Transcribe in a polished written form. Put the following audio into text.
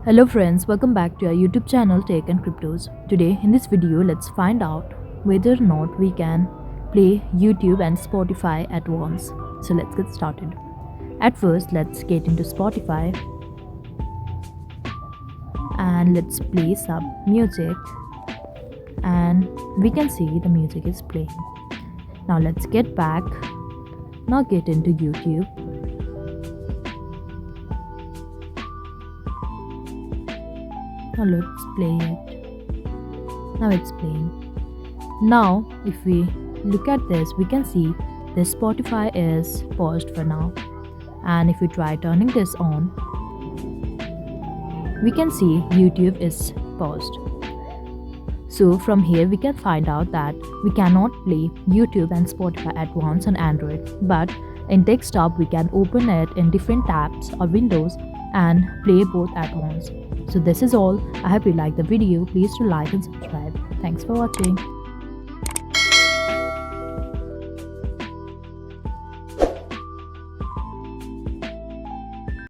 Hello friends, welcome back to our YouTube channel Tech and Cryptos. Today in this video let's find out whether or not we can play YouTube and Spotify at once. So let's get started. At first let's get into Spotify and let's play some music, and we can see the music is playing. Now let's get back. Now get into YouTube. Now let's play it. Now it's playing. Now if we look at this, we can see the Spotify is paused for now, and if we try turning this on, we can see YouTube is paused. So from here we can find out that we cannot play YouTube and Spotify at once on Android, but in desktop we can open it in different tabs or windows and play both at once. So this is all. I hope you liked the video. Please do like and subscribe. Thanks for watching.